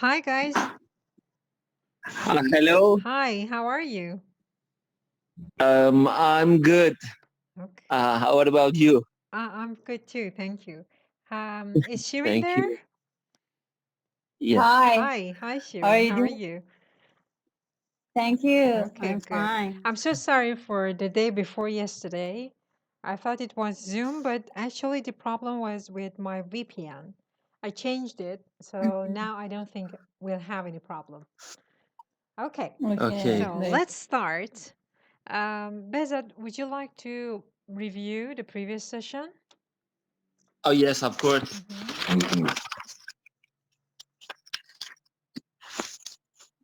Hi, guys. Hello. Hi, how are you? I'm good. Okay. What about you? I'm good too, thank you. Is Shirin Thank there? you. Yes. Hi, Hi, how are Shirin. you How are doing? you? Thank you. Okay, I'm good. fine. I'm so sorry for the day before yesterday. I thought it was Zoom, but actually the problem was with my VPN. I changed it, so now I don't think we'll have any problem. Okay, Okay, Okay. so great. let's start. Bezat, would you like to review the previous session? Oh, yes, of course.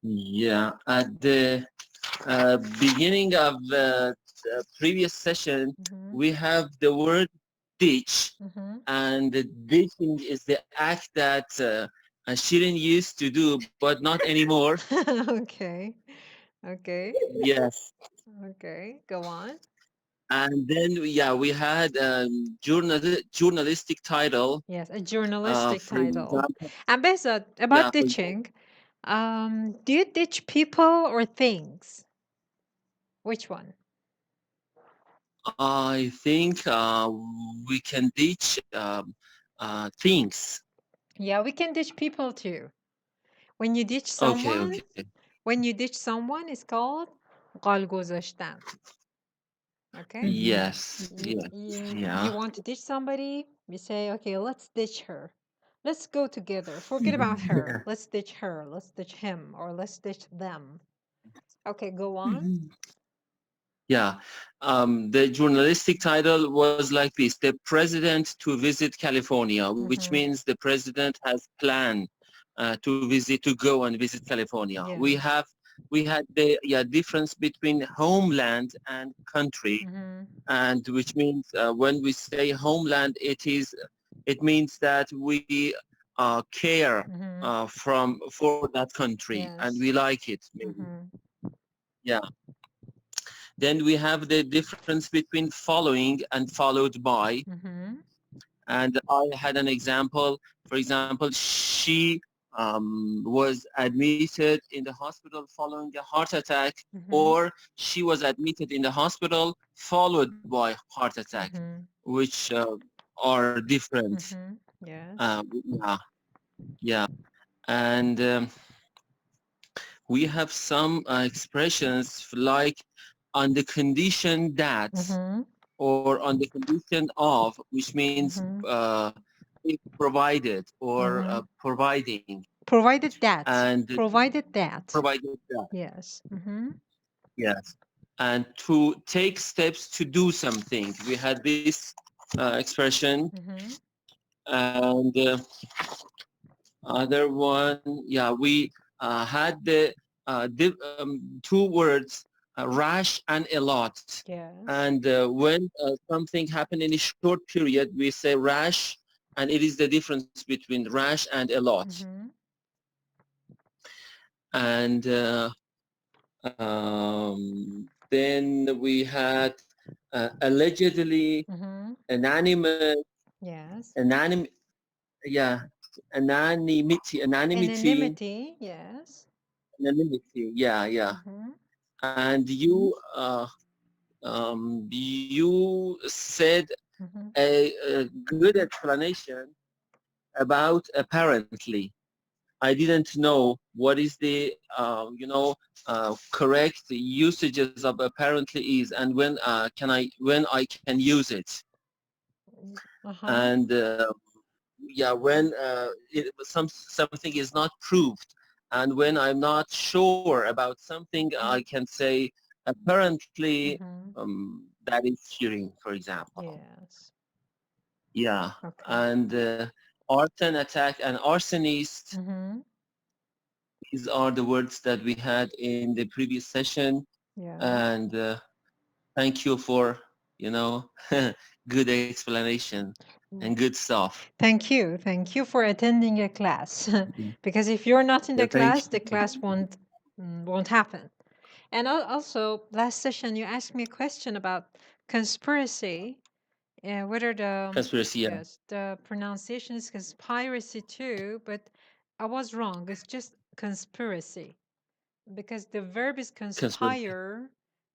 Yeah. At the beginning of the previous session, we have the word ditch, and the ditching is the act that Shirin used to do, but not anymore. Okay, okay, Yes. okay, go on. And then, yeah, we had journalistic title. Yes, a journalistic For title. example, And Bezat, yeah, about ditching, do you ditch people or things? Which one? I think we can teach things. Yeah, we can ditch people too. When you ditch Okay, someone, okay. it's called قال گذاشتن. Okay? Yes, You, yes, you yeah. want to ditch somebody, you say, okay, let's ditch her. Let's go together. Forget about her. Let's ditch her. Let's ditch him. Or let's ditch them. Okay, go on. Yeah. The journalistic title was like this: the president to visit California, which means the president has planned to go and visit California. Yes. We had the difference between homeland and country, and which means when we say homeland, it means that we care for that country and Yes. we like it. Maybe. Yeah. Then we have the difference between following and followed by. And I had an example. For example, she was admitted in the hospital following a heart attack, or she was admitted in the hospital followed by heart attack, which are different. Yes. Yeah, yeah. And we have some expressions like on the condition that or on the condition of, which means if provided or providing Provided that. and Provided that. provided that. Yes. Yes. And to take steps to do something. We had this expression. And other one, yeah, we had the two words, rash and a lot. Yes. And when something happened in a short period, we say rash, and it is the difference between rash and a lot. And then we had allegedly, anonymous, Yes. yeah, anonymity, Anonymity. Yes. anonymity, yeah. And you said a good explanation about apparently. I didn't know what is the correct usages of apparently is, and when I can use it. And yeah, when something is not proved, and when I'm not sure about something, I can say apparently that is cheating, for example. Yes. Yeah. Okay. And arson attack and arsonist, these are the words that we had in the previous session. Yeah. And thank you for good explanation and good stuff. Thank you. Thank you for attending a class. Because if you're not in Yeah, the thank class, the class won't happen. And also, last session you asked me a question about conspiracy. Whether the conspiracy. Yeah. yes the pronunciation is conspiracy too, but I was wrong. It's just conspiracy. Because the verb is Conspiracy. conspire,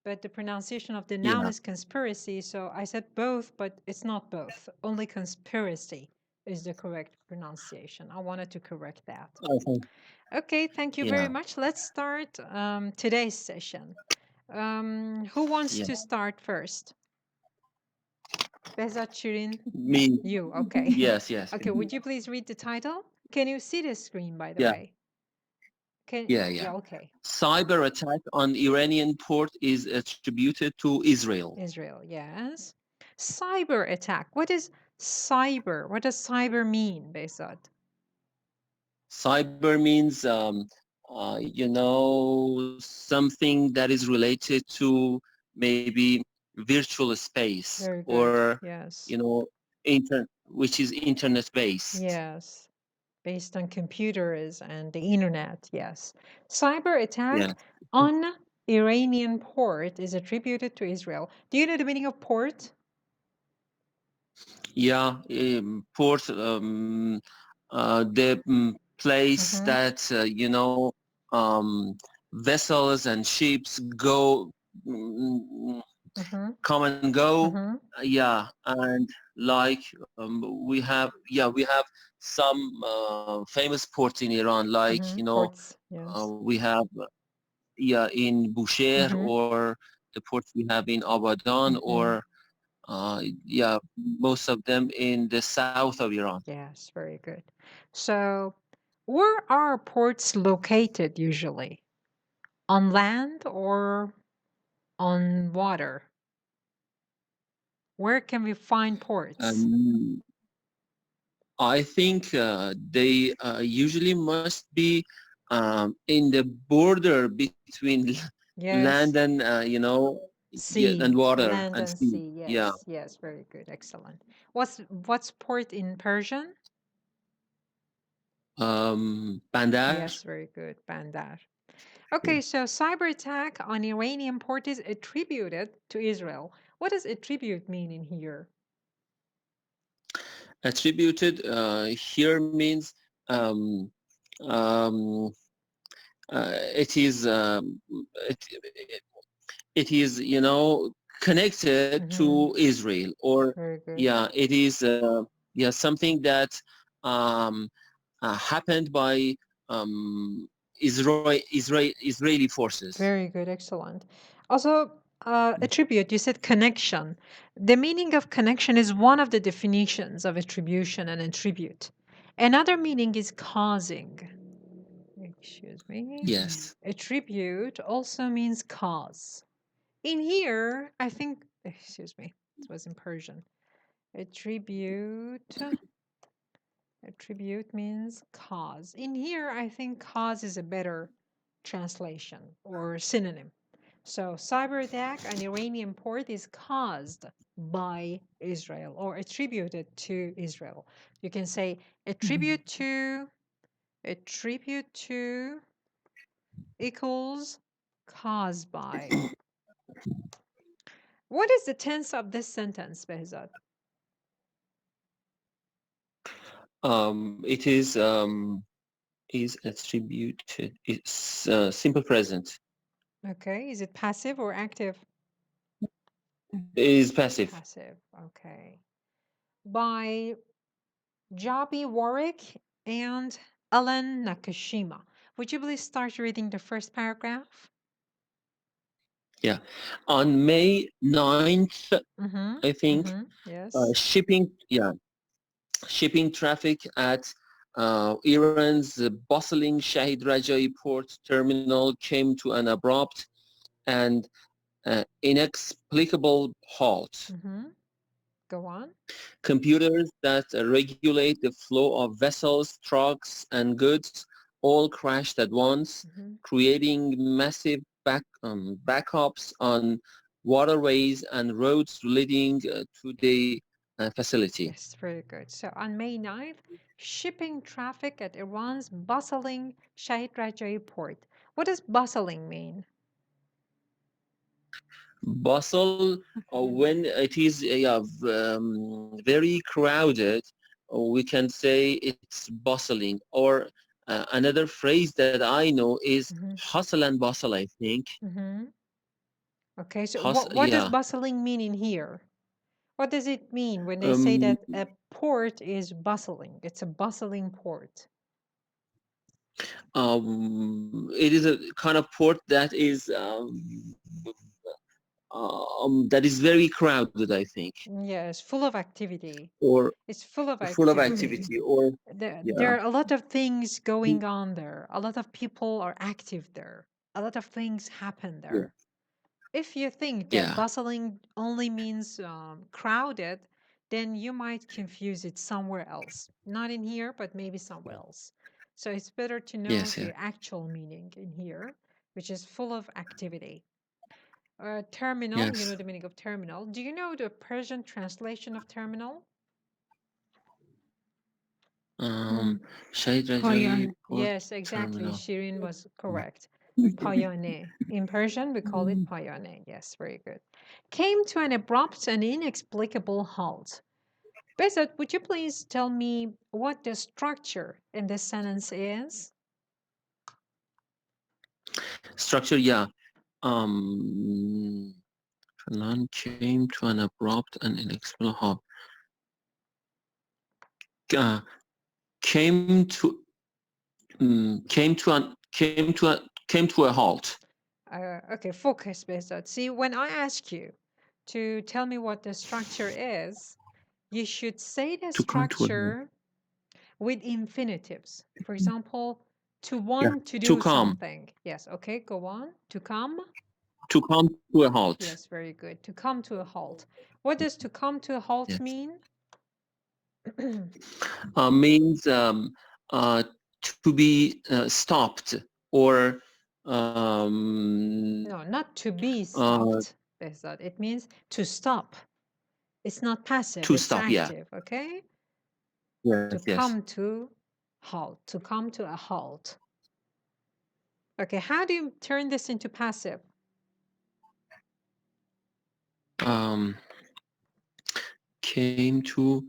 but the pronunciation of the noun Yeah. is conspiracy. So I said both, but it's not both. Only conspiracy is the correct pronunciation. I wanted to correct that. Okay. Okay, thank you very Yeah. much. Let's start today's session. Who wants Yeah. to start first? Behzat Shirin? Me. You, okay. Yes. Yes. Okay, would you please read the title? Can you see the screen, by the Yeah. way? Yeah. Okay. Cyber attack on Iranian port is attributed to Israel. Israel, yes. Cyber attack. What is cyber? What does cyber mean, Behzat? Cyber means, something that is related to maybe virtual space Very good. or, Yes. which is internet based. Yes. Based on computers and the internet, yes. Cyber attack Yeah. on Iranian port is attributed to Israel. Do you know the meaning of port? Yeah. Port, the place that, vessels and ships go, come and go. Yeah. And like we have some famous ports in Iran, like, Ports, yes. we have, in Bushehr, or the ports we have in Abadan, or most of them in the south of Iran. Yes, very good. So where are ports located usually? On land or on water? Where can we find ports? I think they usually must be in the border between land and, sea, and water land and and sea. sea. Yes, Yeah. yes, very good, excellent. What's port in Persian? Bandar. Yes, very good, bandar. Okay, so cyber attack on Iranian port is attributed to Israel. What does attribute mean in here? Attributed here means it is connected to Israel, or it is something that happened by Israeli forces. Very good, excellent. Also, attribute, you said connection. The meaning of connection is one of the definitions of attribution and attribute. Another meaning is causing. Excuse me. Yes. Attribute also means cause. In here, I think, excuse me, it was in Persian. Attribute means cause. In here, I think cause is a better translation or synonym. So cyber attack on Iranian port is caused by Israel or attributed to Israel. You can say attribute to equals caused by. What is the tense of this sentence, Behzat? It is attributed. It's simple present. Okay, is it passive or active? It is passive. Passive, okay. By Jabi Warwick and Alan Nakashima. Would you please start reading the first paragraph? Yeah. On May 9th, I think, yes. shipping traffic at Iran's bustling Shahid Raja'i port terminal came to an abrupt and inexplicable halt. Go on. Computers that regulate the flow of vessels, trucks, and goods all crashed at once, creating massive backups on waterways and roads leading to the facility. Yes, very good. So on May 9th, shipping traffic at Iran's bustling Shahid Raja'i port. What does bustling mean? Bustle, when it is very crowded, we can say it's bustling, or Another phrase that I know is hustle and bustle, I think. Okay, so what does bustling mean in here? What does it mean when they say that a port is bustling? It's a bustling port. It is a kind of port that is very crowded, I think. Yes, full of activity. Or it's full of activity. Or there are a lot of things going on there. A lot of people are active there. A lot of things happen there. If you think that bustling only means crowded, then you might confuse it somewhere else. Not in here, but maybe somewhere else. So it's better to know the actual meaning in here, which is full of activity. Terminal, you know the meaning of terminal. Do you know the Persian translation of terminal? Yes, exactly. Terminal. Shirin was correct. Payane. In Persian, we call it payane. Yes, very good. Came to an abrupt and inexplicable halt. Bezat, would you please tell me what the structure in this sentence is? Structure, yeah. None came to an abrupt and inexplicable halt. Came to a halt. Okay, focus, Bezat. See, when I ask you to tell me what the structure is, you should say the structure with infinitives. For example, to want to do something. Yes, okay, go on. To come. To come to a halt. Yes, very good. To come to a halt. What does to come to a halt mean? Means to be stopped, or no, not to be stopped. It means to stop. It's not passive. To it's stop, active. Okay. Yes, to come to halt. To come to a halt. Okay. How do you turn this into passive? Came to.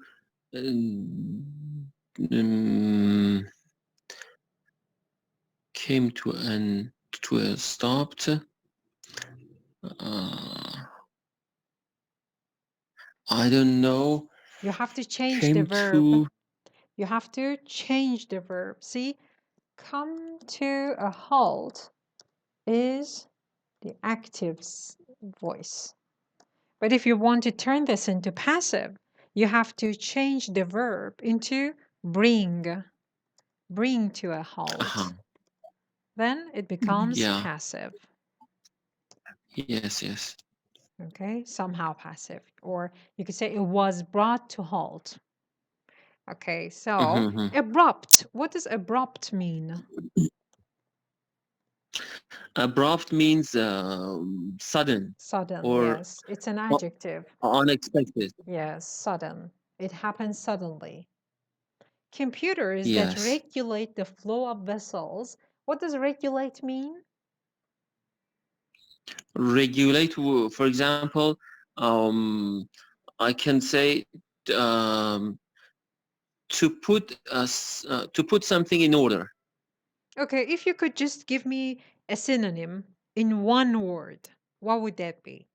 Came to a stopped. I don't know. You have to change the verb. You have to change the verb. See, come to a halt is the active voice. But if you want to turn this into passive, you have to change the verb into bring. Bring to a halt. Then it becomes passive. Yes. Okay, somehow passive. Or you could say it was brought to halt. Okay, so abrupt. What does abrupt mean? Abrupt means sudden. Sudden, or yes. It's an adjective. Unexpected. Yes, sudden. It happens suddenly. Computers that regulate the flow of vessels. What does regulate mean? Regulate, for example, I can say to put something in order. Okay, if you could just give me a synonym in one word, what would that be?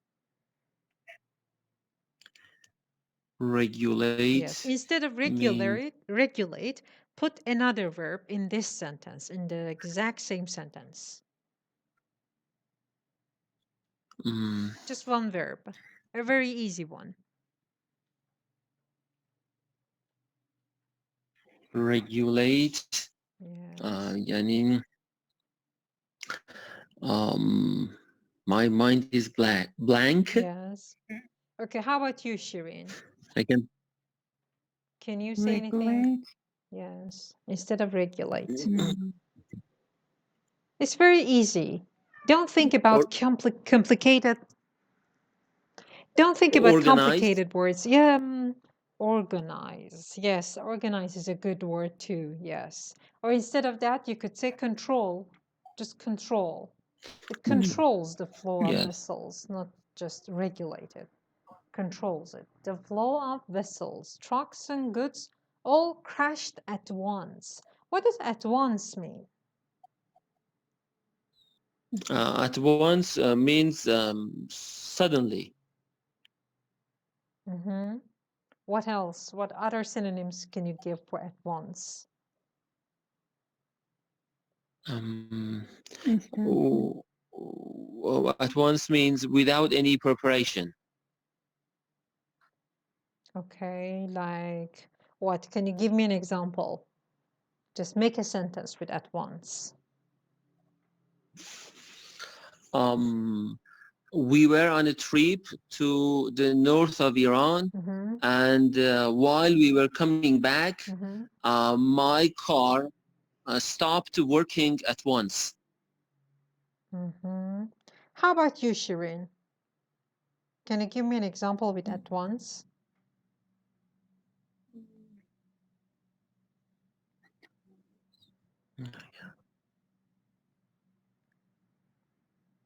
Regulate. Yes, instead of regulate, put another verb in this sentence, in the exact same sentence. Just one verb, a very easy one. Regulate. Yani, my mind is blank. Yes. Okay, how about you, Shirin? Can you say anything? Yes, instead of regulate. It's very easy. Don't think about complicated. Don't think about complicated words. Yeah, organize. Yes, organize is a good word too. Yes. Or instead of that, you could say control. Just control. It controls the flow of vessels, not just regulate it. Controls it. The flow of vessels, trucks and goods all crashed at once. What does at once mean? At once means suddenly. What else? What other synonyms can you give for at once? At once means without any preparation. Okay, like what? Can you give me an example? Just make a sentence with at once. We were on a trip to the north of Iran, and while we were coming back, my car stopped working at once. How about you, Shireen? Can you give me an example with at once?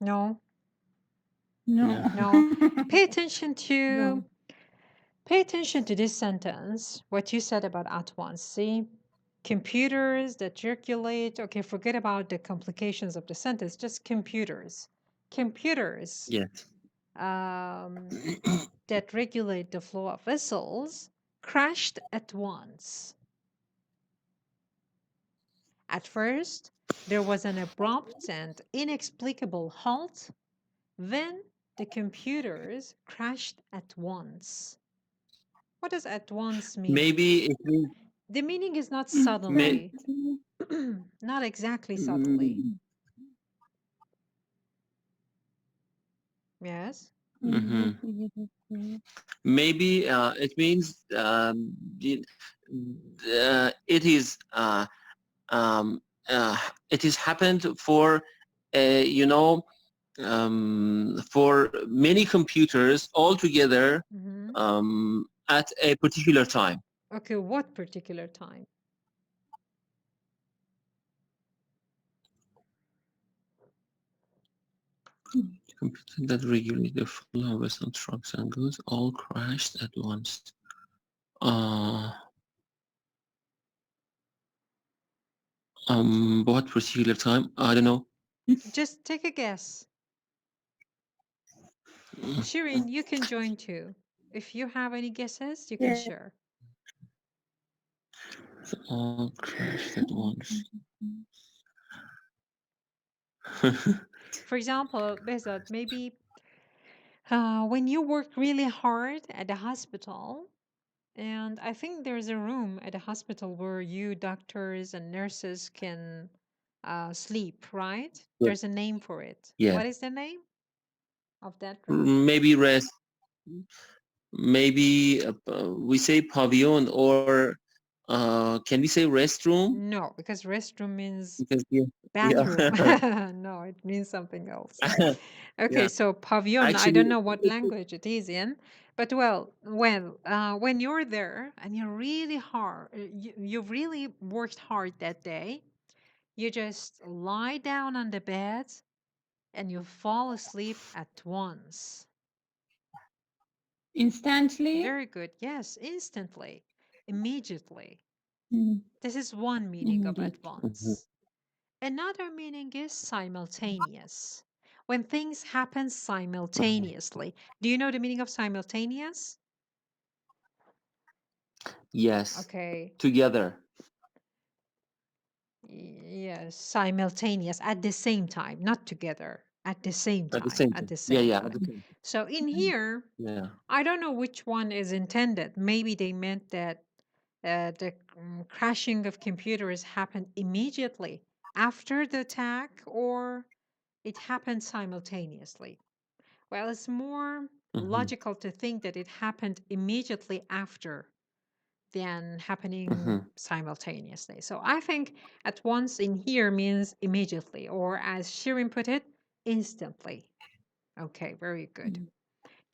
No. No. Pay attention to this sentence, what you said about at once. See, computers that circulate. Okay, forget about the complications of the sentence, just computers. Computers Yes. that regulate the flow of vessels crashed at once. At first, there was an abrupt and inexplicable halt. Then the computers crashed at once. What does at once mean? Maybe it means the meaning is not suddenly. Not exactly suddenly. Yes? Maybe it means it is happened for for many computers all together at a particular time. Okay, what particular time? Computer that regulate the flow of vessel, trucks and goods all crashed at once. What particular time? I don't know. Just take a guess. Shireen, you can join too. If you have any guesses, you can share. All crashed at once. For example, Behzad, maybe when you work really hard at the hospital, and I think there's a room at the hospital where you doctors and nurses can sleep, right? Yes. There's a name for it. Yeah. What is the name of that room? Maybe rest. Maybe we say pavilion, or can we say restroom? No, because restroom means Because, bathroom. No, it means something else. Okay, Yeah. so pavilion, I Actually, don't know what language it is in, but when you're there and you're really hard, you've really worked hard that day, you just lie down on the bed and you fall asleep at once. Instantly? Very good. Yes, instantly, immediately. This is one meaning of at once. Another meaning is simultaneous. When things happen simultaneously. Do you know the meaning of simultaneous? Yes. Okay. Together. Yes, simultaneous, at the same time, not together, at the same time. At the same time. At the same Yeah, time. at the same. So in here, Yeah. I don't know which one is intended. Maybe they meant that the crashing of computers happened immediately after the attack, or it happened simultaneously. Well, it's more logical to think that it happened immediately after than happening simultaneously. So I think at once in here means immediately, or as Shirin put it, instantly. Okay, very good.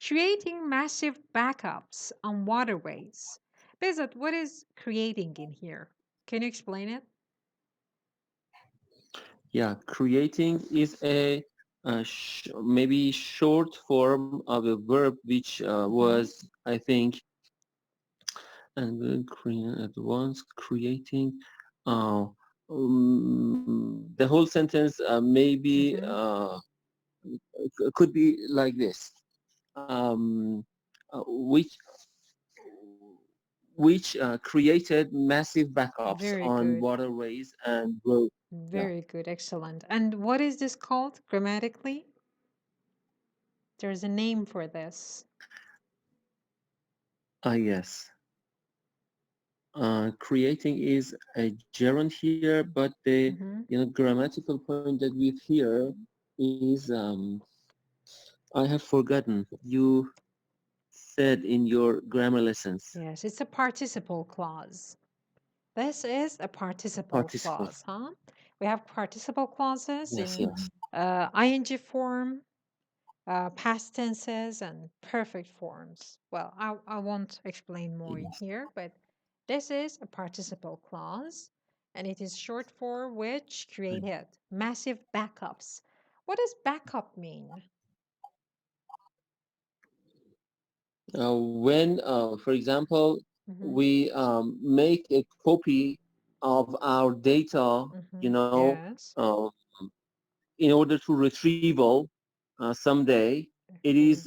Creating massive backups on waterways. Bezat, what is creating in here? Can you explain it? Yeah, creating is a maybe short form of a verb which was, I think, and then at once creating. the whole sentence maybe could be like this. Um, which created massive backups Very on good. waterways and roads. Very good. Excellent. And what is this called grammatically? There's a name for this. Yes. Creating is a gerund here, but the grammatical point that we here is I have forgotten. You said in your grammar lessons. Yes, it's a participle clause. This is a participle clause, huh? We have participle clauses in ing form, past tenses, and perfect forms. Well, I won't explain more in here, but this is a participle clause, and it is short for which created massive backups. What does backup mean? When, for example, we make a copy of our data, Yes. In order to retrieval someday, it is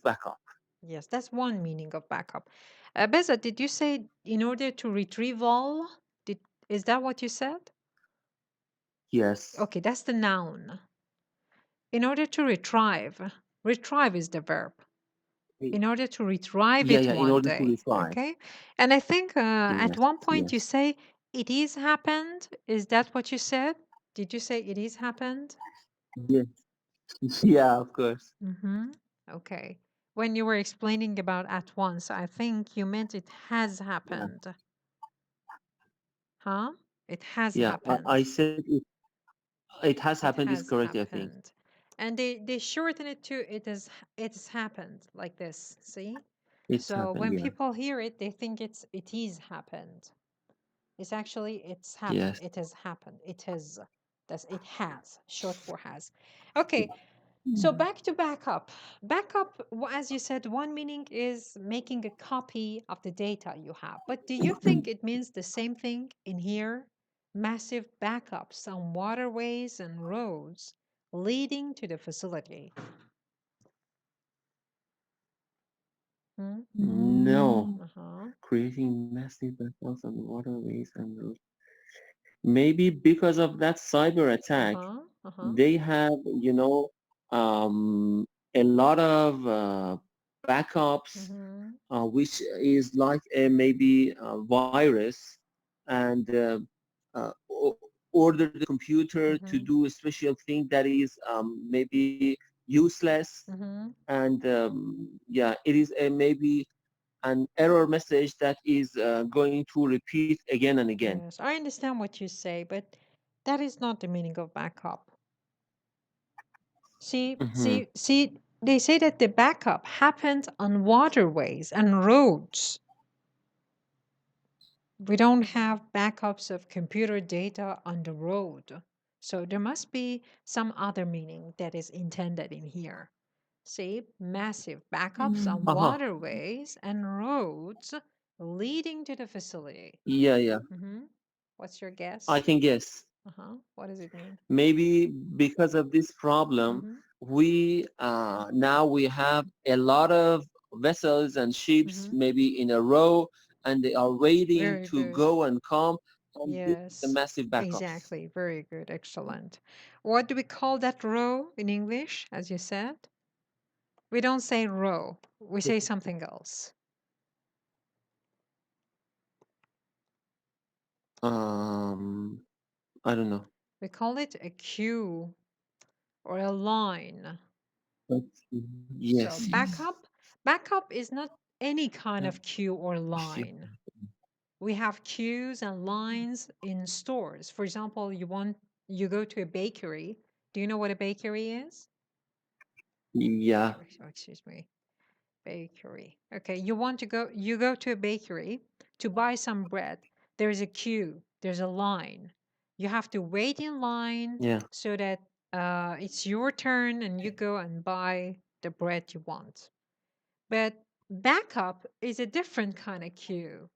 backup. Yes, that's one meaning of backup. Beza, did you say in order to retrieval? Is that what you said? Yes. Okay, that's the noun. In order to retrieve, retrieve is the verb. In order to retrieve it in one order to day. retrieve. Okay, and I think at Yes, one point you yes. say it is happened. Is that what you said? Did you say it is happened? Yes. Yeah, of course. Okay. When you were explaining about at once, I think you meant it has happened. Huh? It has happened. I said it has happened is has correct, I think. happened. And they shorten it to it has happened like this. See? It's So happened, when yeah. people hear it, they think it is happened. It's actually it's happened. Yes. It has happened. It has. That's it has. Short for has. Okay. So back to backup. Backup, as you said, one meaning is making a copy of the data you have. But do you think it means the same thing in here? Massive backups on waterways and roads leading to the facility. No. Creating massive backups on waterways and roads. Maybe because of that cyber attack, they have, a lot of backups, which is like maybe a virus, and order the computer to do a special thing that is maybe useless, and it is maybe an error message that is going to repeat again and again. Yes, I understand what you say, but that is not the meaning of backup. See, they say that the backup happened on waterways and roads. We don't have backups of computer data on the road. So there must be some other meaning that is intended in here. See, massive backups on waterways and roads leading to the facility. Yeah. What's your guess? I can guess. What does it mean? Maybe because of this problem, we now we have a lot of vessels and ships maybe in a row, and they are waiting to go and come, and this is a massive backup. Exactly. Very good. Excellent. What do we call that row in English, as you said? We don't say row. We say something else. I don't know. We call it a queue or a line. Yes. So backup is not any kind of queue or line. We have queues and lines in stores. For example, you go to a bakery. Do you know what a bakery is? Yeah. Oh, excuse me. Bakery. Okay, you go to a bakery to buy some bread. There's a queue, there's a line. You have to wait in line so that it's your turn and you go and buy the bread you want. But backup is a different kind of queue.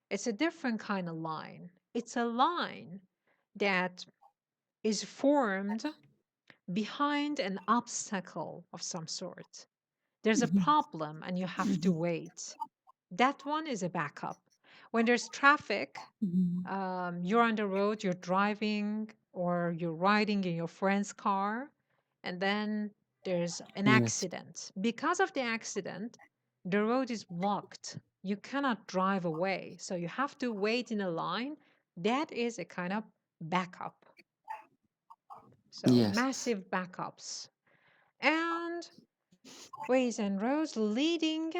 It's a different kind of line. It's a line that is formed behind an obstacle of some sort. There's a problem and you have to wait. That one is a backup. When there's traffic, you're on the road, you're driving, or you're riding in your friend's car, and then there's an Yes. accident. Because of the accident, the road is blocked. You cannot drive away. So you have to wait in a line. That is a kind of backup. So Yes. massive backups. And ways and roads leading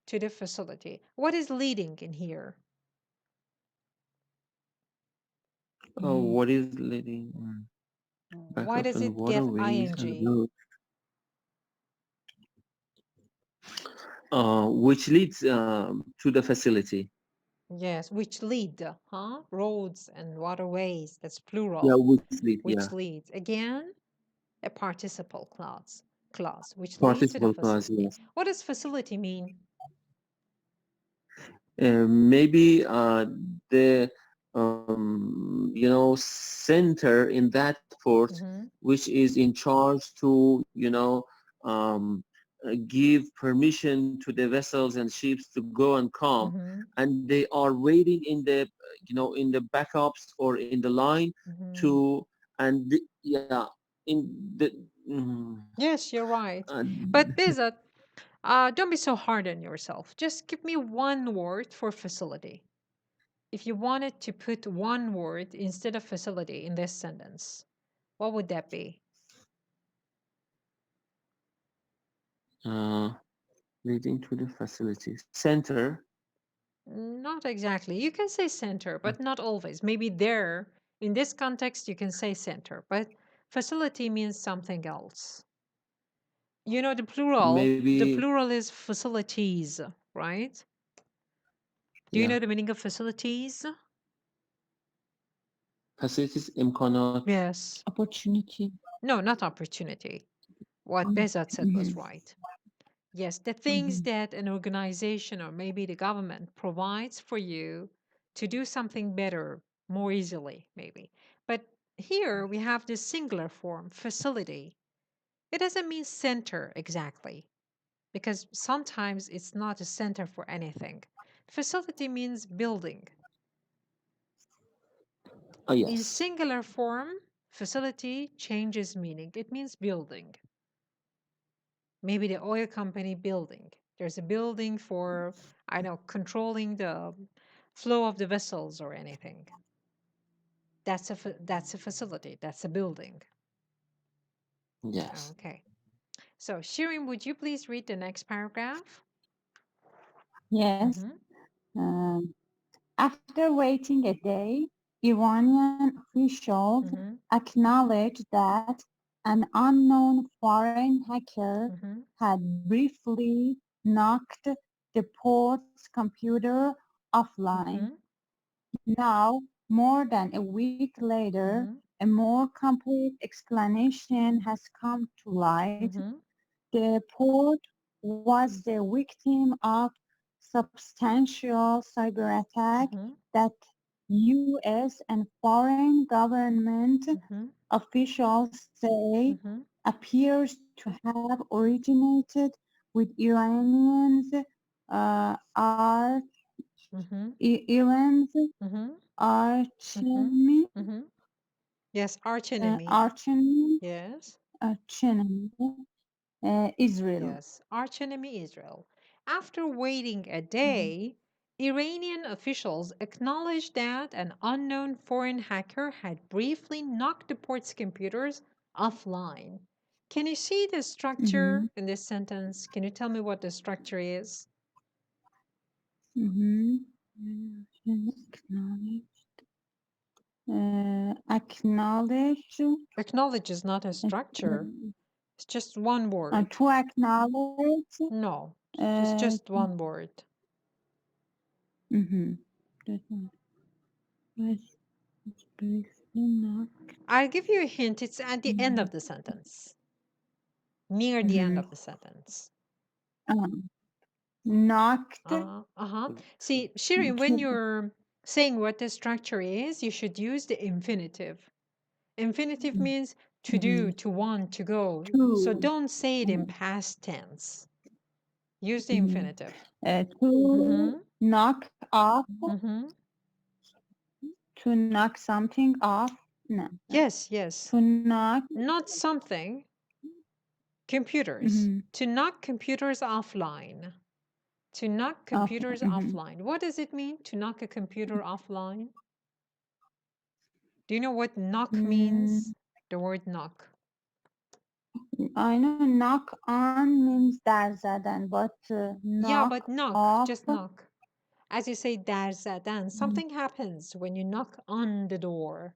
to the facility. What is leading in here? What is leading? Why Backups does on it get waterways and ing? roads. Which leads to the facility. Yes, which lead, huh? Roads and waterways, that's plural. Yeah, which lead, Which yeah. leads. Again, a participle clause, which leads to the Participle clause, facility. yes. What does facility mean? Maybe the center in that port, which is in charge to give permission to the vessels and ships to go and come, and they are waiting in the in the backups or in the line to Yes, you're right. But Bezat, don't be so hard on yourself. Just give me one word for facility. If you wanted to put one word instead of facility in this sentence, what would that be? Leading to the facility. Center. Not exactly. You can say center, but not always. Maybe there, in this context, you can say center, but facility means something else. You know, the plural is facilities, right? Do you know the meaning of facilities? Facilities, imkanat. Yes. Opportunity. No, not opportunity. What Bezat said was right. Yes, the things that an organization or maybe the government provides for you to do something better more easily, maybe. But here we have this singular form, facility. It doesn't mean center exactly, because sometimes it's not a center for anything. Facility means building. Yes. In singular form, facility changes meaning. It means building. Maybe the oil company building. There's a building for, I don't know, controlling the flow of the vessels or anything. That's a facility. That's a building. Yes. Okay. So Shirin, would you please read the next paragraph? Yes. After waiting a day, Iranian officials acknowledged that an unknown foreign hacker had briefly knocked the port's computer offline. Now, more than a week later, a more complete explanation has come to light. The port was the victim of substantial cyber attack that U.S. and foreign government officials say appears to have originated with Iran's Iran's archenemy. Yes, archenemy. Archenemy. Yes. Archenemy. Israel. Yes, archenemy Israel. After waiting a day, Iranian officials acknowledged that an unknown foreign hacker had briefly knocked the port's computers offline. Can you see the structure in this sentence? Can you tell me what the structure is? Acknowledge. Acknowledge is not a structure. It's just one word. To acknowledge. No, it's just one word. I'll give you a hint. It's at the end of the sentence. Near the end of the sentence. knocked. See, Shirin, when you're saying what the structure is, you should use the infinitive. Infinitive means to do, to want, to go. So don't say it in past tense. Use the infinitive. To knock off. To knock something off. No. Yes, yes. To knock. Not something. Computers. To knock computers offline. To knock computers offline. What does it mean to knock a computer offline? Do you know what knock means? The word knock. I know knock on means در زدن, but knock yeah, but knock, off. just knock. As you say, در زدن, something happens when you knock on the door.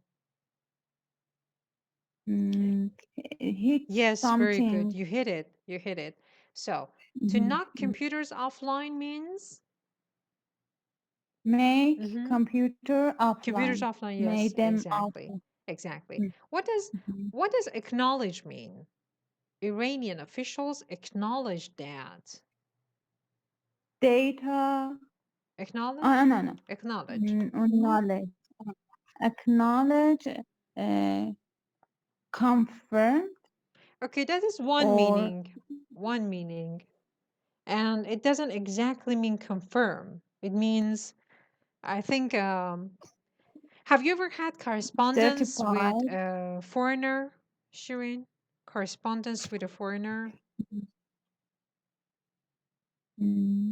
Hit yes, something. very good. You hit it. You hit it. So, to knock computers offline means? Make computer offline. Computers offline, yes, Make them exactly. offline. Exactly. What does acknowledge mean? Iranian officials acknowledged that. Data. Acknowledge? No. Acknowledge. Acknowledge. Acknowledge. Confirm. Okay, that is one meaning. One meaning. And it doesn't exactly mean confirm. It means, I think, have you ever had correspondence certified. with a foreigner, Shirin? Correspondence with a foreigner?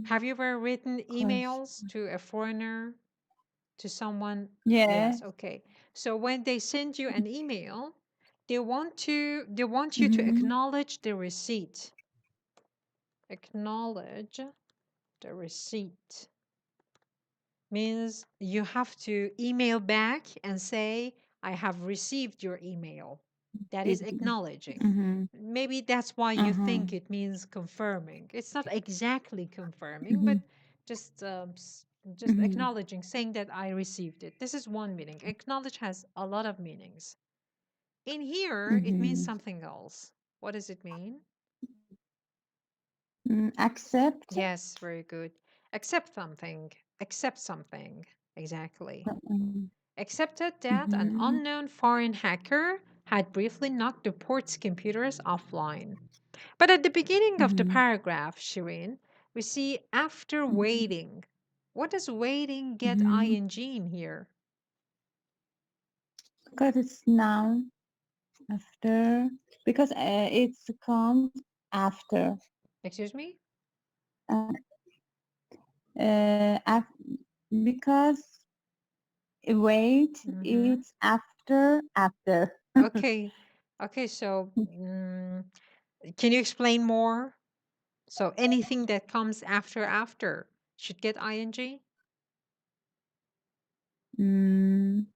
Have you ever written emails to a foreigner, to someone? Yes. Okay. So when they send you an email, they want you to acknowledge the receipt. Acknowledge the receipt means you have to email back and say, I have received your email. That is acknowledging. Maybe that's why you think it means confirming. It's not exactly confirming, but just acknowledging, saying that I received it. This is one meaning. Acknowledge has a lot of meanings. In here, it means something else. What does it mean? Accept. Yes, very good. Accept something. Accept something. Exactly. Accepted that an unknown foreign hacker had briefly knocked the port's computers offline. But at the beginning of the paragraph, Shirin, we see after waiting. What does waiting get ing in here? Because it's noun. After. Because it's comes after. Excuse me? Because wait, it's after. Okay. Okay, so can you explain more? So anything that comes after should get ing?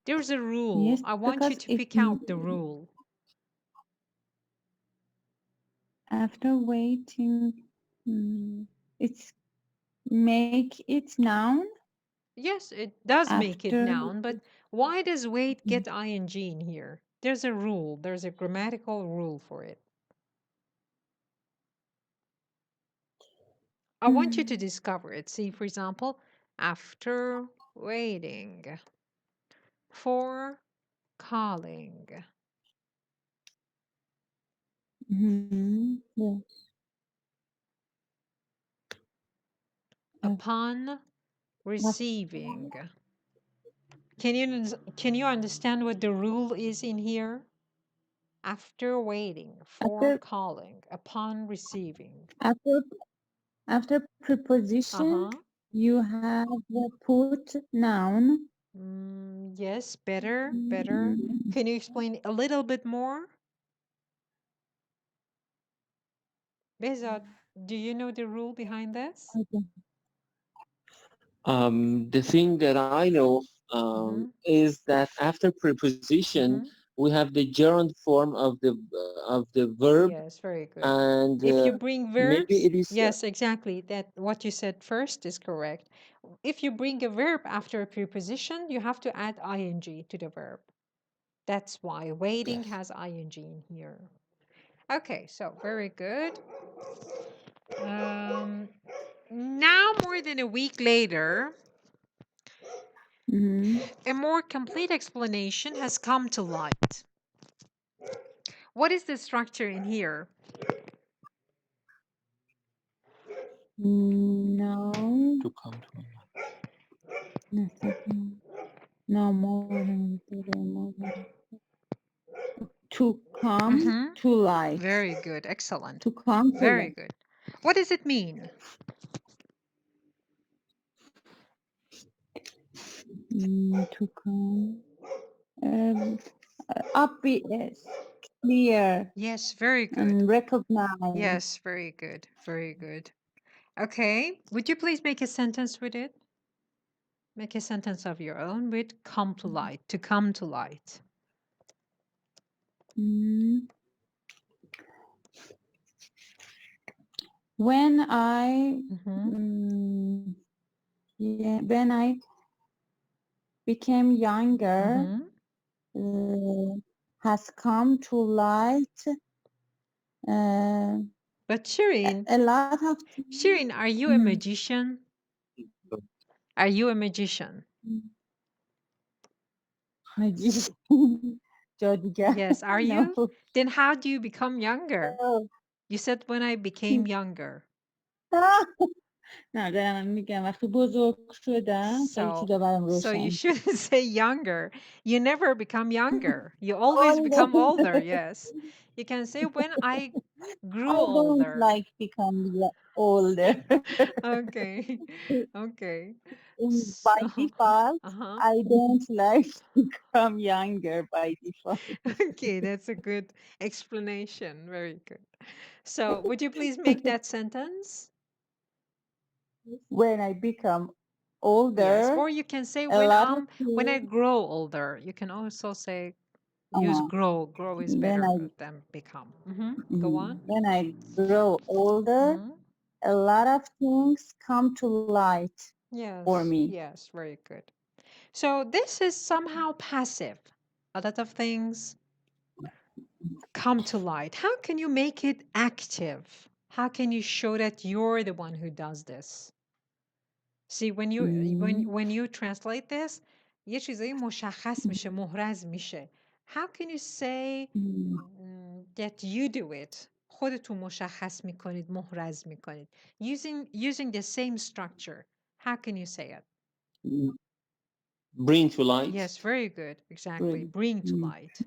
There's a rule. Yes, I want you to pick out the rule. After waiting, it's make it noun. Yes, it does make it noun, but why does wait get ing in here? There's a rule. There's a grammatical rule for it. I want you to discover it. See, for example, after waiting for calling. Yes. Upon receiving. Can you understand what the rule is in here? After waiting for calling, upon receiving. After preposition, you have put noun. Yes, better. Can you explain a little bit more? Behzad, do you know the rule behind this? The thing that I know is that after preposition, we have the gerund form of the verb. Yes, very good. And if you bring verbs, maybe it is yes, exactly. That what you said first is correct. If you bring a verb after a preposition, you have to add ing to the verb. That's why waiting has ing in here. Okay, so very good. now more than a week later, a more complete explanation has come to light. What is the structure in here? No. To come to No more than to come to light. Very good. Excellent. To come to Very light. good. What does it mean? To come. Obvious, clear, Yes, very good. and recognize. Yes, very good. Very good. Okay. Would you please make a sentence with it? Make a sentence of your own with come to light. To come to light. When I when I became younger, has come to light But Shirin, a lot of Shirin, are you a magician? Are you a magician? Yes, are you? No. Then how do you become younger? No. You said when I became younger. نه دارم میگم وقتی بزرگ شدم خیلی چیزا برام So you روشن shouldn't say younger. You never become younger. You always become older. Yes. You can say when I grew I don't older. like become older. Okay. Okay. By So, default, I don't like become younger by default. okay, that's a good explanation. Very good. So, would you please make that sentence? When I become Yes. older, Or you can say a lot of when I things, grow older. You can also say use grow. Grow is when better than become. Go on. when I grow older, a lot of things come to light for Yes. me. Yes. Very good. So this is somehow passive. A lot of things come to light. How can you make it active? How can you show that you're the one who does this? See, when you translate this, یه چیزایی مشخص میشه، محرز میشه. How can you say that you do it? خودتون مشخص میکنید، محرز میکنید. Using the same structure. How can you say it? bring to light. Yes, very good. Exactly. Bring to light.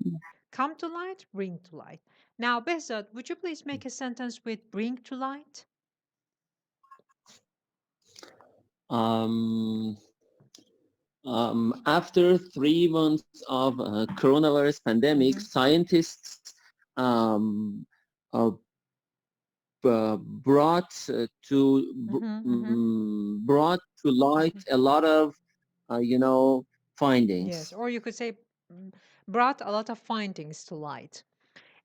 Come to light, bring to light. Now, Behzad, would you please make a sentence with bring to light? After 3 months of coronavirus pandemic, scientists brought to light a lot of findings. Yes, or you could say brought a lot of findings to light.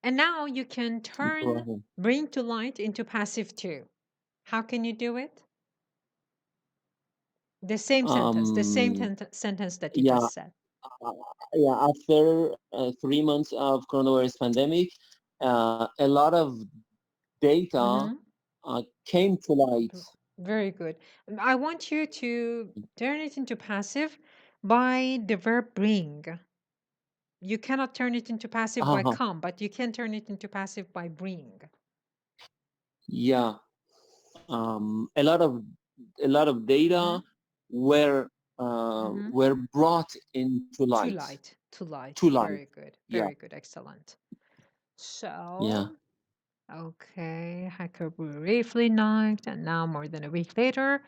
And now you can turn bring to light into passive too. How can you do it? The same sentence, the same sentence that you just said. After 3 months of coronavirus pandemic, a lot of data came to light. Very good. I want you to turn it into passive by the verb bring. You cannot turn it into passive by come, but you can turn it into passive by bring. Yeah. A lot of data were brought into light. To light. To light. Very good. Very good. Excellent. So, okay, I could briefly knocked, and now more than a week later.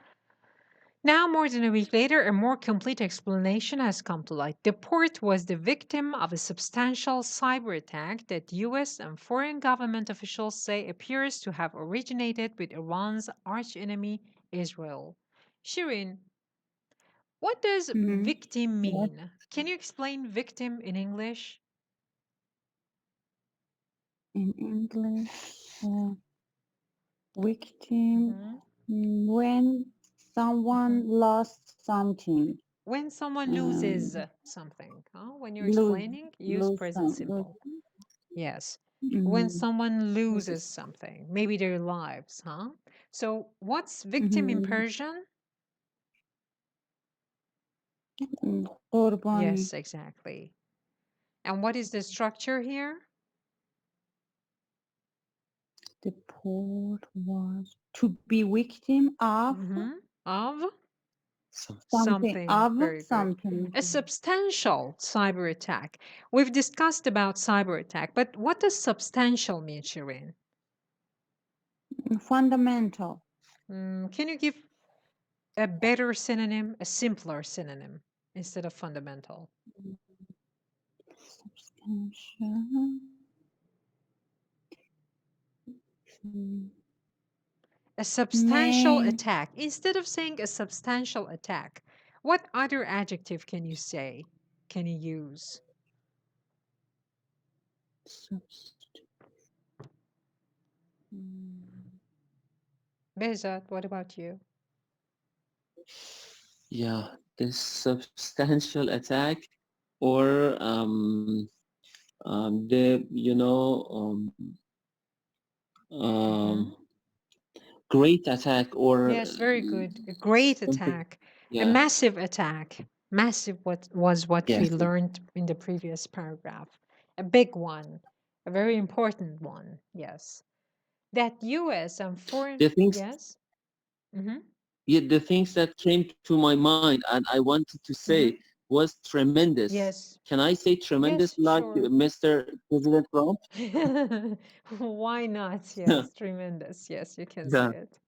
Now, more than a week later, a more complete explanation has come to light. The port was the victim of a substantial cyber attack that US and foreign government officials say appears to have originated with Iran's archenemy, Israel. Shirin, what does victim mean? Can you explain victim in English? In English, victim, when someone lost something. When someone loses something. When you're explaining, use present simple. Yes. When someone loses something, maybe their lives, So what's victim in Persian? قربانی. Yes, exactly. And what is the structure here? The poor was to be victim of Of something. Very good. A substantial cyber attack. We've discussed about cyber attack, but what does substantial mean, Shireen? Fundamental. Can you give a better synonym, a simpler synonym instead of fundamental? Substantial. A substantial attack. Instead of saying a substantial attack, what other adjective can you say? Can you use? Behzad, what about you? Yeah, this substantial attack or the great attack or yes, very good. A great attack, a massive attack. Massive was what we learned in the previous paragraph. A big one, a very important one. Yes, that U.S. and foreign. Yes. Yeah, the things that came to my mind and I wanted to say was tremendous. Yes. Can I say tremendous like sure. Mr. President Trump? Why not? Yes, tremendous. Yes, you can say it.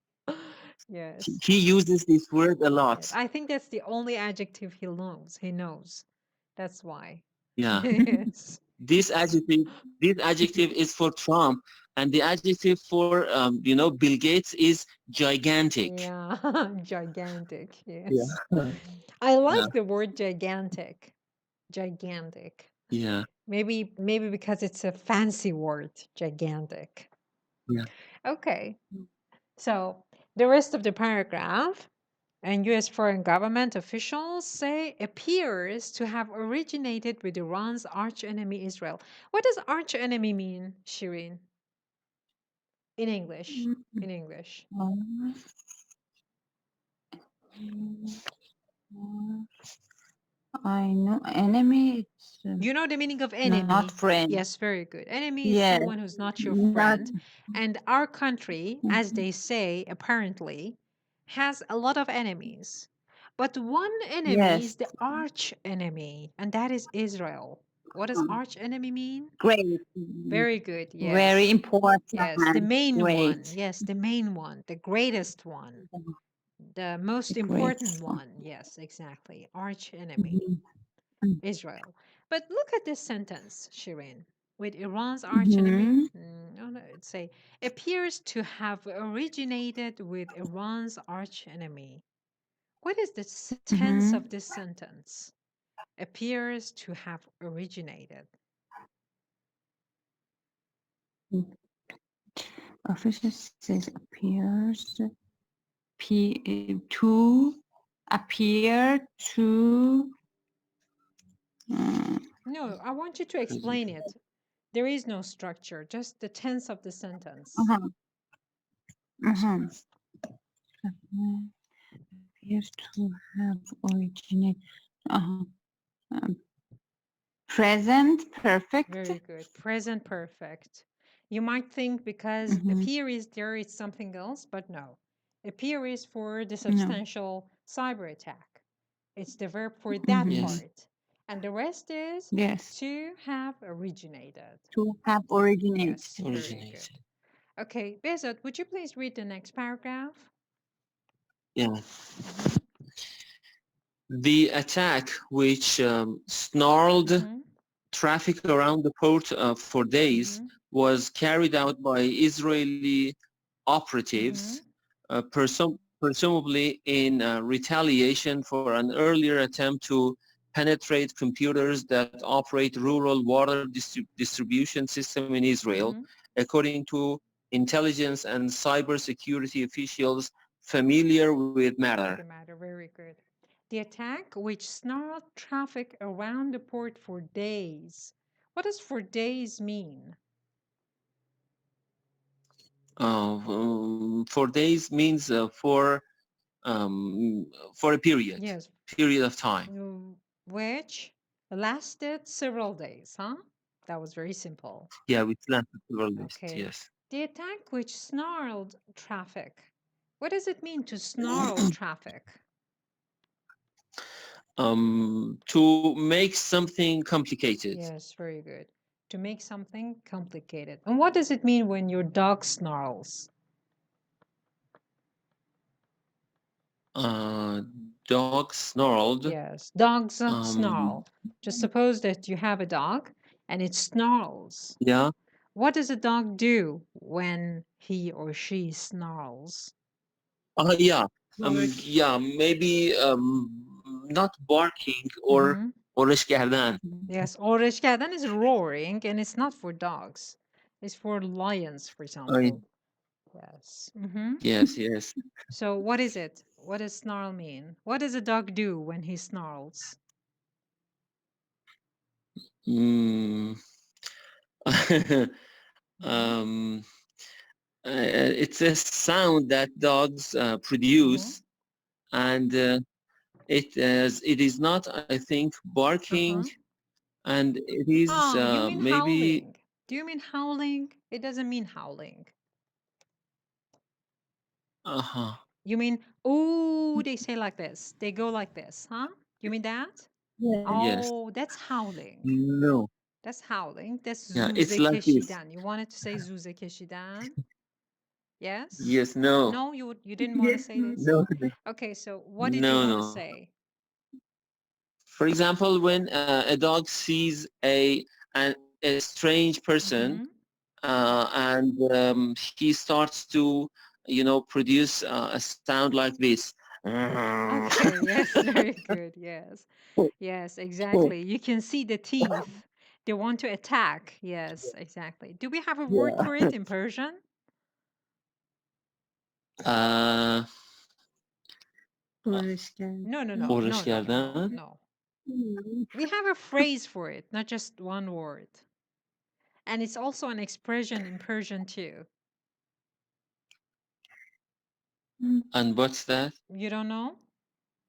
Yes. He uses this word a lot. Yes. I think that's the only adjective he knows. He knows. That's why. Yeah. Yes. This adjective is for Trump, and the adjective for Bill Gates is gigantic. Yeah, gigantic. Yes. I like the word gigantic. Gigantic. Yeah. Maybe because it's a fancy word, gigantic. Yeah. Okay. So the rest of the paragraph, and U.S. foreign government officials say appears to have originated with Iran's archenemy Israel. What does archenemy mean, Shireen? In English. In English. I know enemy. You know the meaning of enemy? Not friend. Yes, very good. Enemy is someone who's not your friend. And our country, as they say, apparently, has a lot of enemies. But one enemy is the arch enemy, and that is Israel. What does arch enemy mean? Great. Very good. Yes. Very important. Yes, the main Great. one. Yes, the main one, the greatest one, the most important one. Yes, exactly. Arch enemy, Israel. But look at this sentence, Shireen. With Iran's arch enemy, let's say, appears to have originated with Iran's arch enemy. What is the tense of this sentence? Appears to have originated. Official says appears to appear to. No, I want you to explain it. There is no structure, just the tense of the sentence. Appears to have originated. Present perfect. Very good. Present perfect. You might think because appear is there, it's something else, but no. Appear is for the substantial cyber attack. It's the verb for that part. And the rest is to have originated. To have originated. Yes, very good. Okay, Behzad, would you please read the next paragraph? Yeah. The attack, which snarled traffic around the port for days, was carried out by Israeli operatives, presumably in retaliation for an earlier attempt to penetrate computers that operate rural water distribution system in Israel, according to intelligence and cybersecurity officials familiar with matter. Very good. The attack, which snarled traffic around the port for days. What does for days mean? For days means for a period. Yes. Period of time. Which lasted several days, huh? That was very simple. Yeah, which lasted several days. Okay. Yes. The attack which snarled traffic. What does it mean to snarl traffic? To make something complicated. Yes, very good. To make something complicated. And what does it mean when your dog snarls? Dog snarled. Yes, dogs snarl. Just suppose that you have a dog and it snarls. Yeah. What does a dog do when he or she snarls? Yeah. Yeah, maybe not barking or orش کردن. Yes, orış کردن is roaring and it's not for dogs. It's for lions, for example. Yes. Yes, yes. So what is it? What does snarl mean? What does a dog do when he snarls? It's a sound that dogs produce, and it is not, I think, barking, and it is you mean maybe. howling. Do you mean howling? It doesn't mean howling. You mean, oh, they say like this. They go like this, huh? You mean that? Yes. Oh, that's howling. No. That's howling. That's Yeah, zuze it's like this. keshidan. You wanted to say zuze keshidan? Yes? Yes, no. No, you didn't want to say this? No. Okay, so what did you want to say? For example, when a dog sees a strange person, and he starts to, produce a sound like this. Okay, yes, very good. Yes. Yes, exactly. You can see the teeth. They want to attack. Yes, exactly. Do we have a word for it in Persian? خورش No, no, no, خورش no, no, کردن. no. We have a phrase for it, not just one word. And it's also an expression in Persian too. And what's that? You don't know?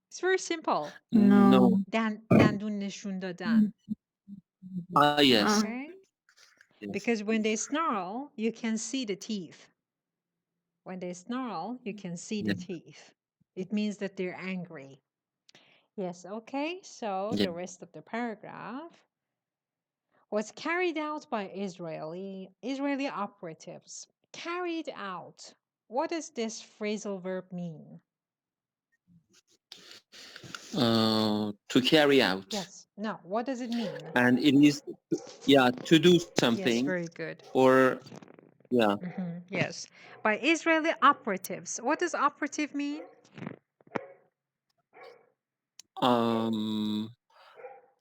It's very simple. No. دندون نشون دادن. Yes. Okay? Yes. Because when they snarl, you can see the teeth. When they snarl, you can see the teeth. It means that they're angry. Yes, okay. So the rest of the paragraph was carried out by Israeli operatives. Carried out. What does this phrasal verb mean? To carry out. Yes. No, what does it mean? And it is, to do something. Yes, very good. Or, yes. By Israeli operatives. What does operative mean?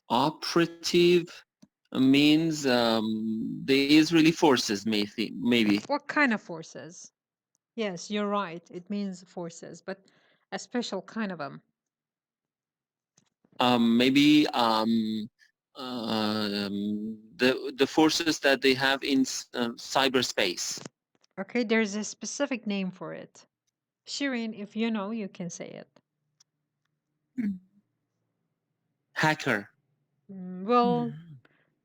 Operative means the Israeli forces, maybe. What kind of forces? Yes, you're right. It means forces, but a special kind of them. Maybe the forces that they have in cyberspace. Okay, there's a specific name for it. Shirin, if you know, you can say it. Hacker. Well,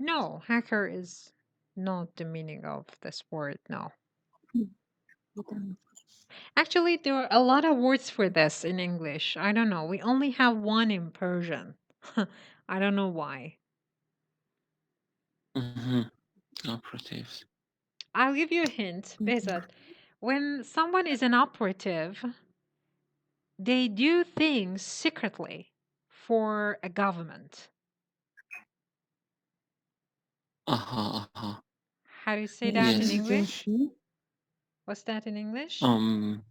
no, hacker is not the meaning of this word, no. Actually, there are a lot of words for this in English. I don't know. We only have one in Persian. I don't know why. Operatives. I'll give you a hint, Behzad. When someone is an operative, they do things secretly for a government. How do you say that in English? What's that in English? In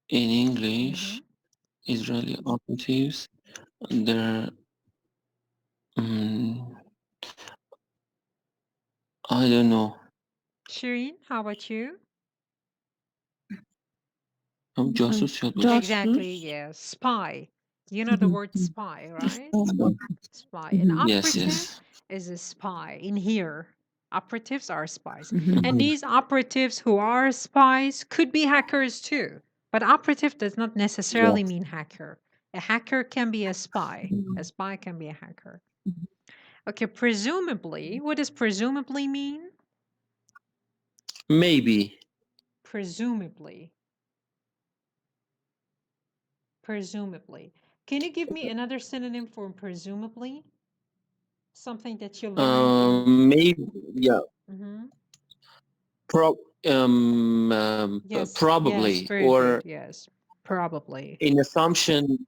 English, Israeli operatives, they're I don't know. Shireen, how about you? جاسوس یاد Exactly, yes. Spy. You know the word spy, right? Spy. An operative is a spy in here. Operatives are spies. And these operatives who are spies could be hackers too. But operative does not necessarily mean hacker. A hacker can be a spy. A spy can be a hacker. Okay, presumably. What does presumably mean? Maybe. Presumably. Presumably. Can you give me another synonym for presumably? Something that you learned? Maybe, yeah. Yes, Probably, yes, very or good. Yes, probably. an assumption.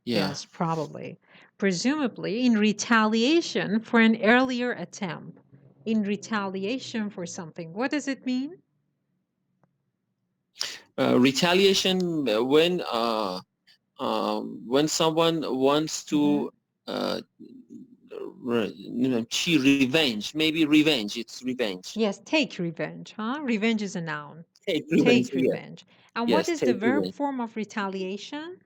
Yeah. Yes, probably. Presumably in retaliation for an earlier attempt. In retaliation for something. What does it mean? Retaliation when someone wants to revenge. Maybe revenge. It's revenge. Yes, take revenge, huh? Revenge is a noun. Take revenge. Take revenge. Yeah. And Yes, what is the take verb revenge. form of retaliation?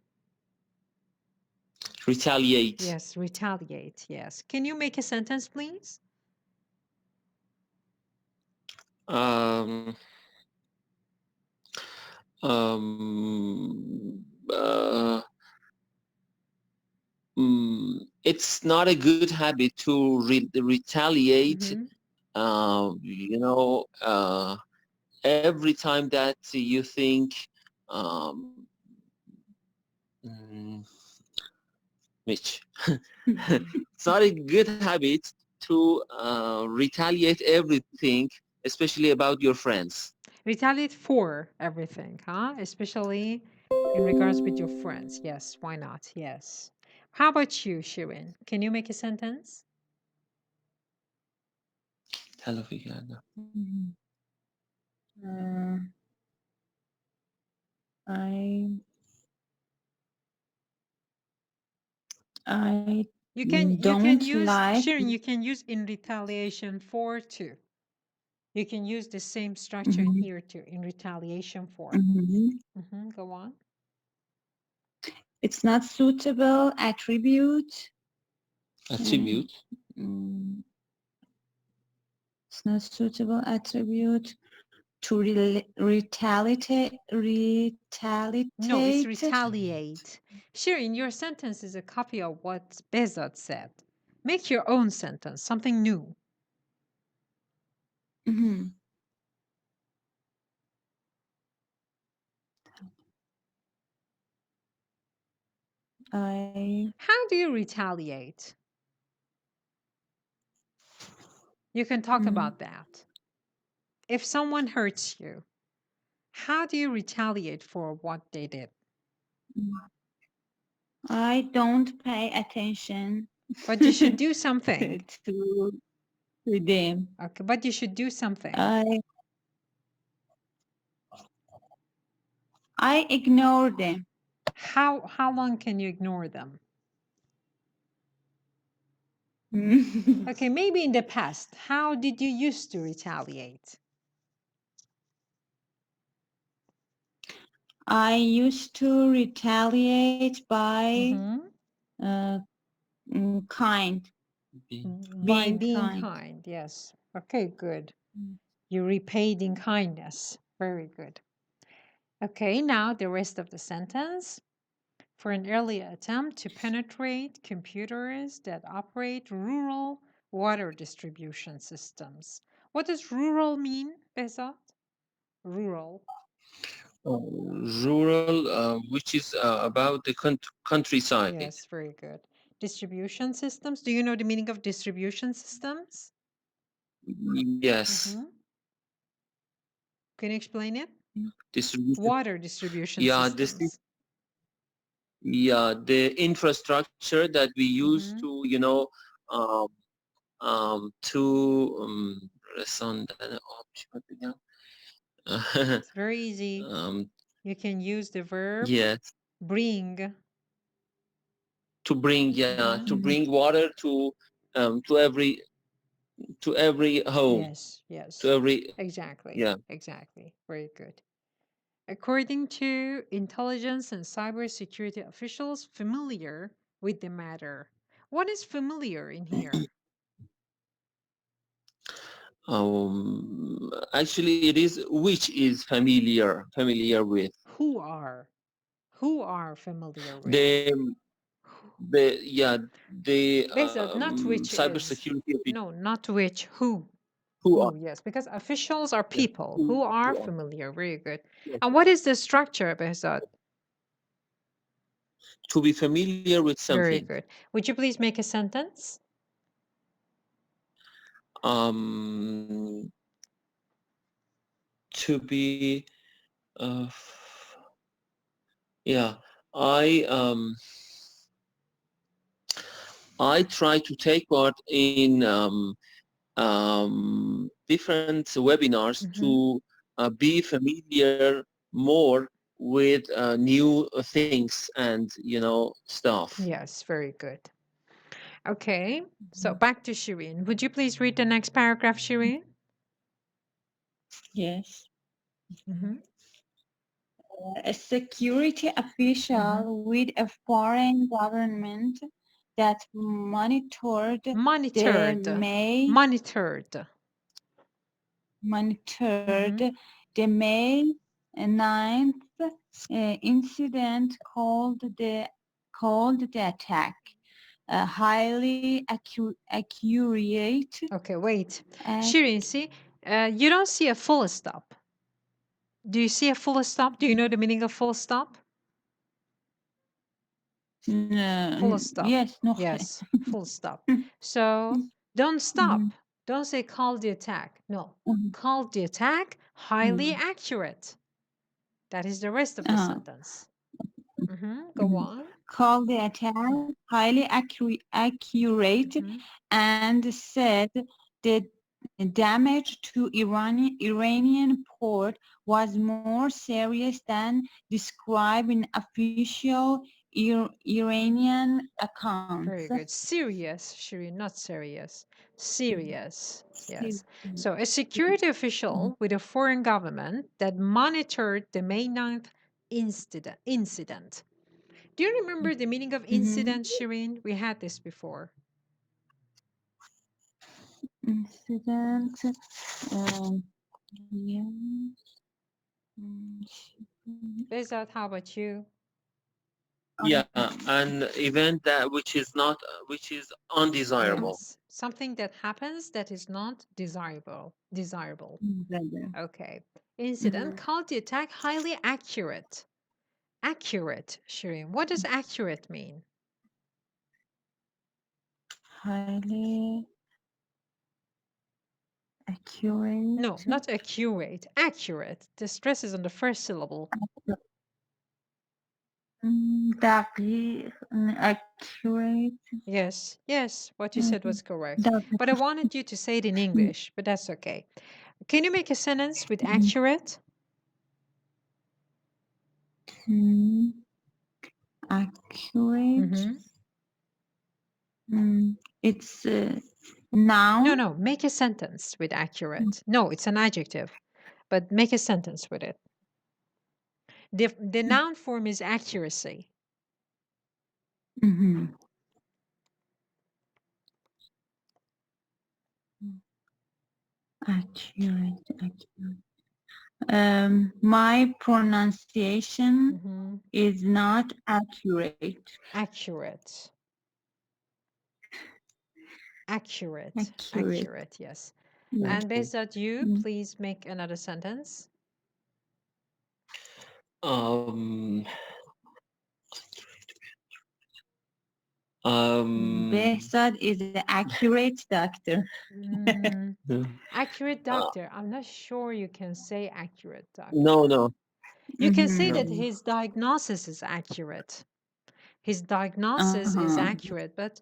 Retaliate. Yes, retaliate. Yes. Can you make a sentence, please? Um, it's not a good habit to retaliate. You know, every time that you think, Mitch, it's not a good habit to retaliate everything, especially about your friends. Retaliate for everything, huh? Especially in regards with your friends. Yes, why not? Yes. How about you, Shirin? Can you make a sentence? You can use like Shirin, you can use in retaliation for too. You can use the same structure in here too, in retaliation for. Go on. It's not suitable attribute. Attribute. It's not suitable attribute to retaliate. No, it's retaliate. Shirin, your sentence is a copy of what Bezat said. Make your own sentence, something new. How do you retaliate? You can talk about that. If someone hurts you, how do you retaliate for what they did? I don't pay attention. But you should do something. to them. Okay, but you should do something. I ignore them. How long can you ignore them? Okay, maybe in the past, how did you used to retaliate? I used to retaliate by kind. By being kind, yes. Okay, good. You repaid in kindness. Very good. Okay, now the rest of the sentence. For an early attempt to penetrate computers that operate rural water distribution systems. What does rural mean, Behzat? Rural. Rural, which is about the countryside. Yes, very good. Distribution systems. Do you know the meaning of distribution systems? Yes. Can you explain it? Distribution. Water distribution systems. The infrastructure that we use to, you know, It's very easy. You can use the verb bring. To bring, to bring water to every home. Yes, yes. To every. Exactly. Exactly. Very good. According to intelligence and cybersecurity officials familiar with the matter. What is familiar in here? Actually, it is which is familiar with. Who are familiar with. The not which cybersecurity. No, not which. Who Are. Yes, because officials are people who are familiar. Very good. And what is the structure, Behzad? To be familiar with something. Very good. Would you please make a sentence? To be, I try to take part in different webinars to be familiar more with new things and stuff. Yes, very good. Okay, so back to Shireen. Would you please read the next paragraph, Shireen? Yes. A security official with a foreign government that monitored the May 9th incident called the attack. Highly accurate. Okay, wait. Shireen, see, you don't see a full stop. Do you see a full stop? Do you know the meaning of full stop? Full stop. Yes, no. Yes, full stop. So don't stop. Don't say call the attack. No, call the attack highly accurate. That is the rest of the sentence. Go on. Call the attack highly accurate and said the damage to Iranian port was more serious than described in official Iranian accounts. Very good. Serious, Shireen, not serious. Serious, yes. So a security official with a foreign government that monitored the May 9th incident. Do you remember the meaning of incident, Shireen? We had this before. Incident. Behzad, how about you? Yeah, an event which is undesirable. Yes. Something that happens that is not desirable. Okay. Incident called the attack highly accurate. Accurate, Shireen. What does accurate mean? Highly accurate. No, not accurate. Accurate. The stress is on the first syllable. Accurate. Yes, what you said was correct. But I wanted you to say it in English, but that's okay. Can you make a sentence with accurate? Accurate. It's noun. No, make a sentence with accurate. No, it's an adjective, but make a sentence with it. The noun form is accuracy. Accurate. My pronunciation is not accurate. Accurate, yes. And Behzad, you please make another sentence. Behzad is an accurate doctor. Accurate doctor. I'm not sure you can say accurate doctor. No. You can say that his diagnosis is accurate. His diagnosis is accurate, but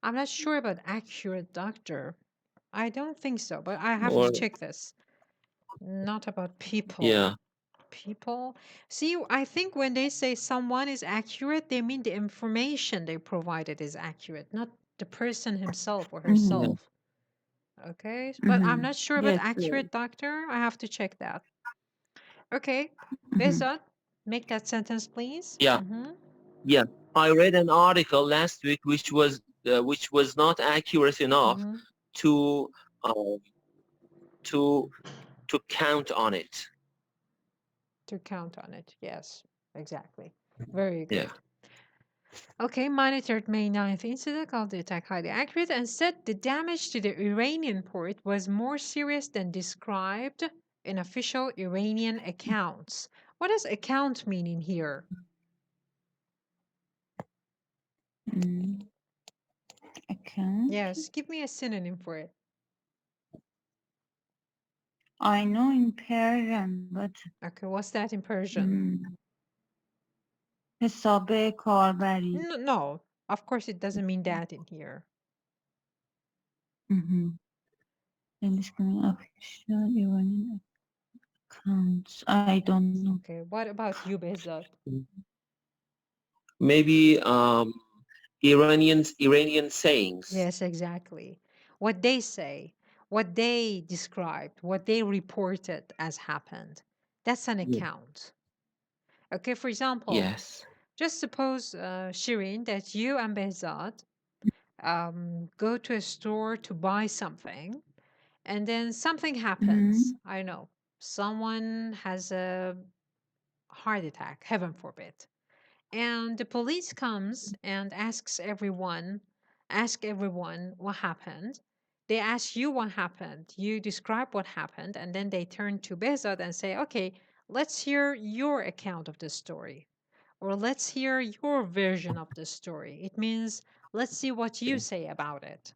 I'm not sure about accurate doctor. I don't think so, but I have to check this. Not about people. Yeah. People. See, I think when they say someone is accurate, they mean the information they provided is accurate, not the person himself or herself. Okay, but I'm not sure about accurate doctor. I have to check that. Okay, Behzad, make that sentence, please. Yeah. Yeah. I read an article last week which was not accurate enough to to count on it. To count on it, yes, exactly. Very good. Yeah. Okay, monitored May 9th incident, called the attack highly accurate, and said the damage to the Iranian port was more serious than described in official Iranian accounts. What does account mean in here? Account? Yes, give me a synonym for it. I know in Persian, but... Okay, what's that in Persian? حساب کاربری. No, of course it doesn't mean that in here. Official Iranian accounts. I don't know. Okay, what about you, Behzad? Maybe Iranian sayings. Yes, exactly. What they say, what they described, what they reported as happened. That's an account. Okay, for example, Yes. just suppose, Shireen, that you and Behzad go to a store to buy something, and then something happens. I don't know, someone has a heart attack, heaven forbid. And the police comes and ask everyone what happened. They ask you what happened. You describe what happened, and then they turn to Behzad and say, okay, let's hear your account of the story. Or let's hear your version of the story. It means, let's see what you say about it.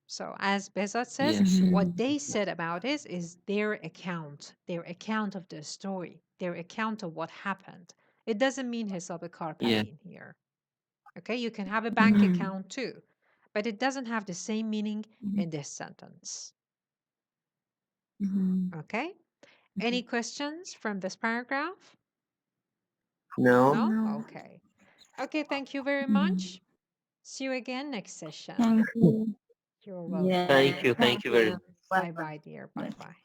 So as Behzad says, Yes. what they said about it is their account of the story, their account of what happened. It doesn't mean hesab karpari in here. Okay, you can have a bank account too, but it doesn't have the same meaning in this sentence. Okay, any questions from this paragraph? No. No? Okay. Okay, thank you very much. See you again next session. Thank you. You're welcome. Yeah, Thank you. Thank you very much. Bye-bye, dear. Bye-bye.